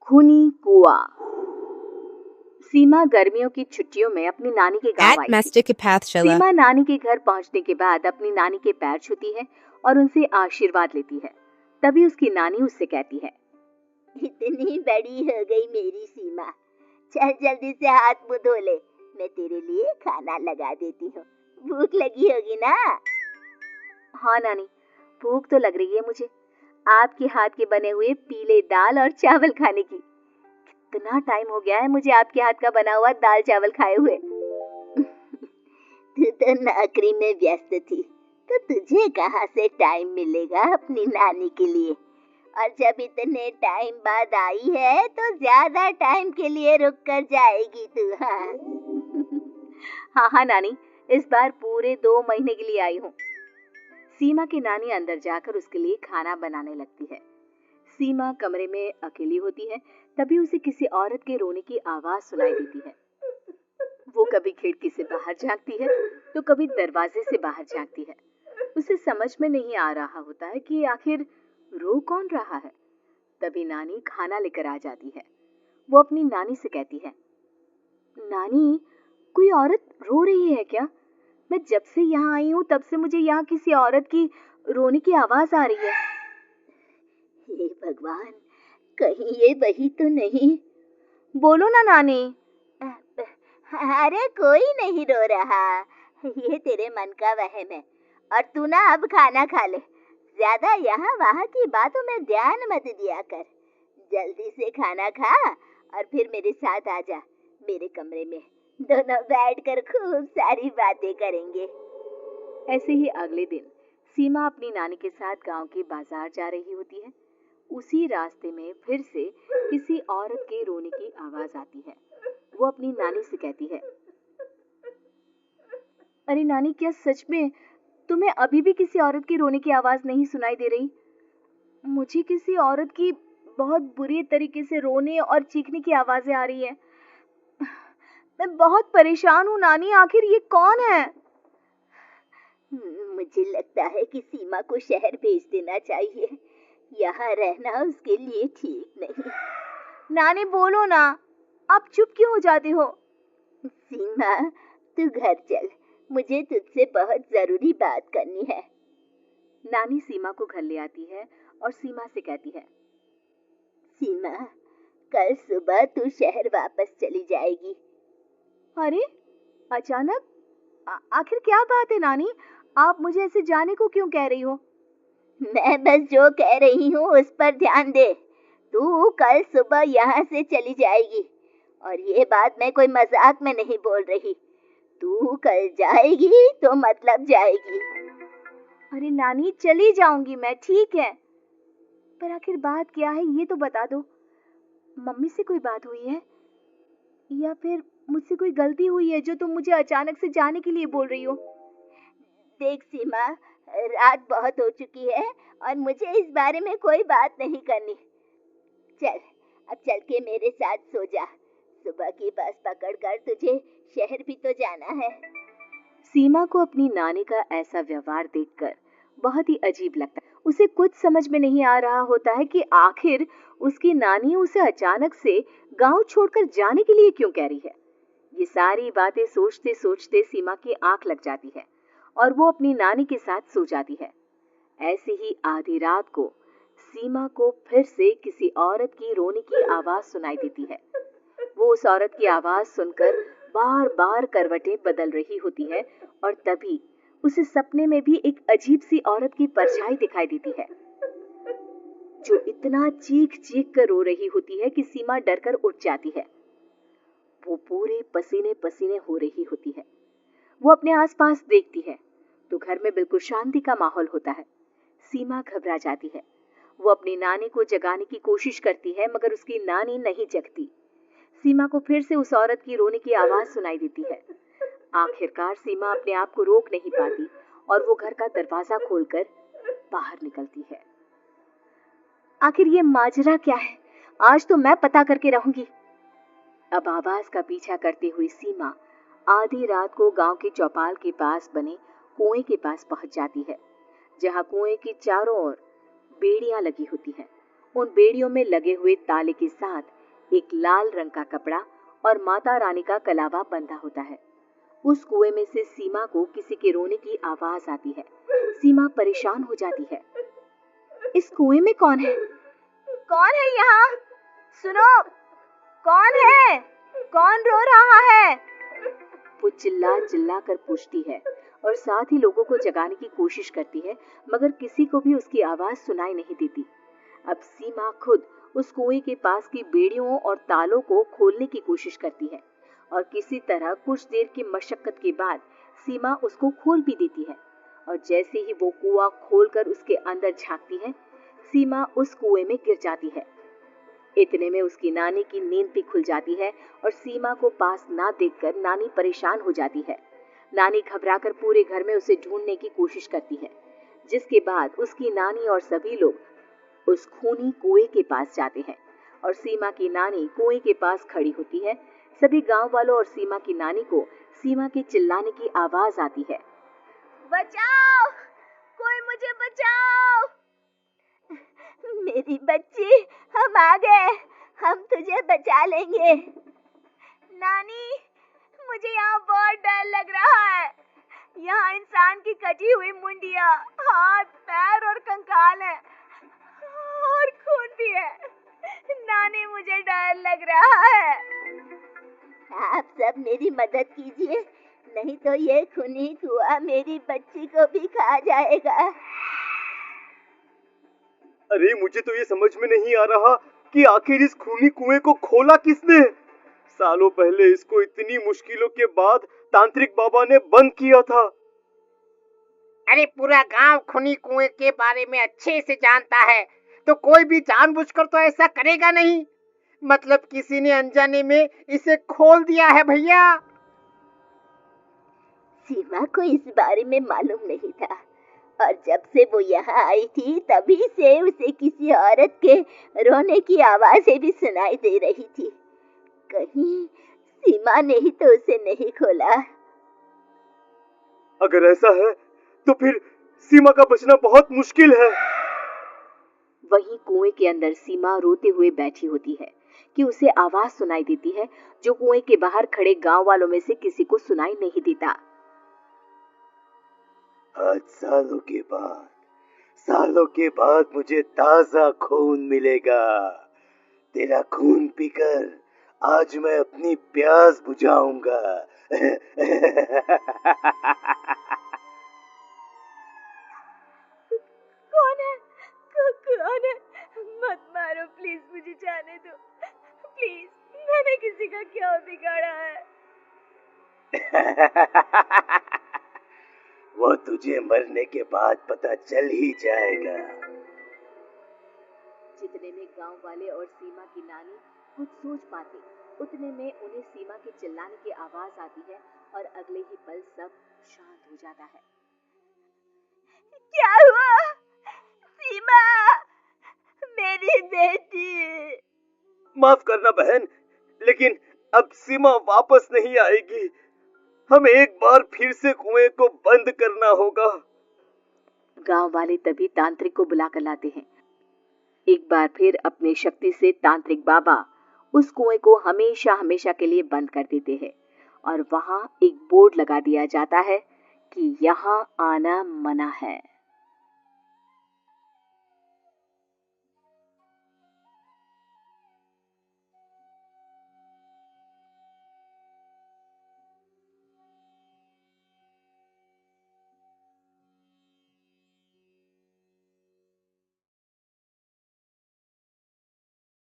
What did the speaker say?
खूनी कुआ। सीमा गर्मियों की छुट्टियों में अपनी नानी के गांव आई थी। सीमा नानी के घर पहुंचने के बाद अपनी नानी के पैर छूती है और उनसे आशीर्वाद लेती है। तभी उसकी नानी उससे कहती है, इतनी बड़ी हो गई मेरी सीमा, चल जल्दी से हाथ मुंह धो ले, मैं तेरे लिए खाना लगा देती हूँ। भूख लगी होगी ना? हाँ नानी, भूख तो लग रही है मुझे, आपके हाथ के बने हुए पीले दाल और चावल खाने की। कितना टाइम हो गया है मुझे आपके हाथ का बना हुआ दाल चावल खाए हुए। तू तो नौकरी में व्यस्त थी, तो तुझे कहाँ से टाइम मिलेगा अपनी नानी के लिए? और जब इतने टाइम बाद आई है तो ज्यादा टाइम के लिए रुक कर जाएगी तू। हाँ नानी, इस बार पूरे 2 महीने के लिए आई हूँ। सीमा की नानी अंदर जाकर उसके लिए खाना बनाने लगती है। सीमा कमरे में अकेली होती है, तभी उसे किसी औरत के रोने की आवाज सुनाई देती है। वो कभी खिड़की से बाहर झांकती है तो कभी दरवाजे से बाहर झांकती है। उसे समझ में नहीं आ रहा होता है कि आखिर रो कौन रहा है। तभी नानी खाना लेकर आ जाती है। वो अपनी नानी से कहती है, नानी, कोई औरत रो रही है क्या? मैं जब से यहाँ आई हूँ तब से मुझे यहाँ किसी औरत की रोने की आवाज आ रही है। हे भगवान, कहीं ये वही तो नहीं? बोलो ना नानी। अरे कोई नहीं रो रहा, ये तेरे मन का वहम है। और तू ना अब खाना खा ले, ज्यादा यहाँ वहाँ की बातों में ध्यान मत दिया कर। जल्दी से खाना खा और फिर मेरे साथ आ जा मेरे कमरे में, दोनों बैठकर खूब सारी बातें करेंगे। ऐसे ही अगले दिन सीमा अपनी नानी के साथ गांव के बाजार जा रही होती है। उसी रास्ते में फिर से किसी औरत के रोने की आवाज आती है। वो अपनी नानी से कहती है, अरे नानी, क्या सच में तुम्हें अभी भी किसी औरत की रोने की आवाज नहीं सुनाई दे रही? मुझे किसी औरत की बहुत बुरी तरीके से रोने और चीखने की आवाजें आ रही है। मैं बहुत परेशान हूँ नानी, आखिर ये कौन है? मुझे लगता है कि सीमा को शहर भेज देना चाहिए, यहाँ रहना उसके लिए ठीक नहीं। नानी बोलो ना, आप चुप क्यों हो जाते हो? सीमा, तू घर चल, मुझे तुझसे बहुत जरूरी बात करनी है। नानी सीमा को घर ले आती है और सीमा से कहती है, सीमा, कल सुबह तू शहर वापस चली जाएगी। अरे अचानक? आखिर क्या बात है नानी, आप मुझे ऐसे जाने को क्यों कह रही हो? मैं बस जो कह रही हूँ उस पर ध्यान दे। तू कल सुबह यहाँ से चली जाएगी, और ये बात मैं कोई मजाक में नहीं बोल रही। तू कल जाएगी तो मतलब जाएगी। अरे नानी, चली जाऊंगी मैं, ठीक है, पर आखिर बात क्या है ये तो बता दो। मम्मी से कोई बात हुई है या फिर मुझसे कोई गलती हुई है जो तुम मुझे अचानक से जाने के लिए बोल रही हो? देख सीमा, रात बहुत हो चुकी है और मुझे इस बारे में कोई बात नहीं करनी। चल, अब चल के मेरे साथ सो जा। सुबह की बस पकड़कर तुझे शहर भी तो जाना है। सीमा को अपनी नानी का ऐसा व्यवहार देखकर बहुत ही अजीब लगता है। उसे कुछ समझ में नहीं आ रहा होता है कि आखिर उसकी नानी उसे अचानक से गांव छोड़कर जाने के लिए क्यों कह रही है। ये सारी बातें सोचते सोचते सीमा की आंख लग जाती है और वो अपनी नानी के साथ सो जाती है। ऐसे ही आधी रात को सीमा को फिर से किसी औरत की रोने की आवाज सुनाई देती है। वो उस औरत की आवाज सुनकर बार बार करवटें बदल रही होती है और तभी उसे सपने में भी एक अजीब सी औरत की परछाई दिखाई देती है, जो इतना चीख चीख कर रो रही होती है कि सीमा डरकर उठ जाती है। वो पूरे पसीने पसीने हो रही होती है। वो अपने आसपास देखती है तो घर में बिल्कुल शांति का माहौल होता है। सीमा घबरा जाती है। वो अपनी नानी को जगाने की कोशिश करती है मगर उसकी नानी नहीं जगती। सीमा को फिर से उस औरत की रोने की आवाज सुनाई देती है। आखिरकार सीमा अपने आप को रोक नहीं पाती और वो घर का दरवाजा खोलकर बाहर निकलती है। आखिर ये माजरा क्या है? आज तो मैं पता करके रहूंगी। अब आवाज का पीछा करती हुई सीमा आधी रात को गांव के चौपाल के पास बने कुएं के पास पहुंच जाती है, जहां कुएं की चारों ओर बेड़ियां लगी होती हैं। उन बेड़ियों में लगे हुए ताले के साथ एक लाल रंग का कपड़ा और माता रानी का कलावा बंधा होता है। उस कुएं में से सीमा को किसी के रोने की आवाज आती है। सीमा परेशान हो जाती है। इस कुएं में कौन है? कौन है यहाँ? सुनो, कौन है? कौन रो रहा है? वो चिल्ला चिल्ला कर पूछती है और साथ ही लोगों को जगाने की कोशिश करती है, मगर किसी को भी उसकी आवाज सुनाई नहीं देती। अब सीमा खुद उस कुएं के पास की बेड़ियों और तालों को खोलने की कोशिश करती है और किसी तरह कुछ देर की मशक्कत के बाद सीमा उसको खोल भी देती है। और जैसे ही वो कुआं खोलकर उसके अंदर झांकती है, सीमा उस कुएं में गिर जाती है। इतने में उसकी नानी की नींद भी खुल जाती है और सीमा को पास ना देखकर नानी परेशान हो जाती है। नानी घबराकर पूरे घर में उसे ढूंढने की कोशिश करती है, जिसके बाद उसकी नानी और सभी लोग उस खूनी कुएं के पास जाते हैं और सीमा की नानी कुएं के पास खड़ी होती है। सभी गांव वालों और सीमा की नानी को सीमा के चिल्लाने की आवाज आती है, बचाओ, कोई मुझे बचाओ। मेरी बच्ची, हम आ गए, हम तुझे बचा लेंगे। नानी, मुझे यहाँ बहुत डर लग रहा है। यहाँ इंसान की कटी हुई मुंडिया, हाथ, पैर और कंकाल है और खून भी है। नानी, मुझे डर लग रहा है। आप सब मेरी मदद कीजिए, नहीं तो ये खूनी कुआं मेरी बच्ची को भी खा जाएगा। अरे मुझे तो ये समझ में नहीं आ रहा कि आखिर इस खूनी कुएं को खोला किसने। सालों पहले इसको इतनी मुश्किलों के बाद तांत्रिक बाबा ने बंद किया था। अरे पूरा गांव खूनी कुएं के बारे में अच्छे से जानता है, तो कोई भी जानबूझकर तो ऐसा करेगा नहीं। मतलब किसी ने अनजाने में इसे खोल दिया है भैया। सीमा को इस बारे में मालूम नहीं था और जब से वो यहाँ आई थी तभी से उसे किसी औरत के रोने की आवाजें भी सुनाई दे रही थी। कहीं सीमा ने ही तो उसे नहीं खोला। अगर ऐसा है तो फिर सीमा का बचना बहुत मुश्किल है। वहीं कुएं के अंदर सीमा रोते हुए बैठी होती है कि उसे आवाज सुनाई देती है जो कुएं के बाहर खड़े गांव वालों में से किसी को सुनाई नहीं देता। आज सालों के बाद मुझे ताजा खून मिलेगा। तेरा खून पीकर आज मैं अपनी प्यास बुझाऊंगा। कौन है? कौन है? मत मारो प्लीज, मुझे जाने दो प्लीज। मैंने किसी का क्या बिगाड़ा है? वो तुझे मरने के बाद पता चल ही जाएगा। जितने में गांव वाले और सीमा की नानी कुछ सोच पाते, उतने में उन्हें सीमा के चिल्लाने की आवाज आती है और अगले ही पल सब शांत हो जाता है। क्या हुआ? सीमा, मेरी बेटी। माफ करना बहन, लेकिन अब सीमा वापस नहीं आएगी। हमें एक बार फिर से कुएं को बंद करना होगा। गांव वाले तभी तांत्रिक को बुलाकर लाते हैं। एक बार फिर अपनी शक्ति से तांत्रिक बाबा उस कुएं को हमेशा हमेशा के लिए बंद कर देते हैं और वहां एक बोर्ड लगा दिया जाता है कि यहाँ आना मना है।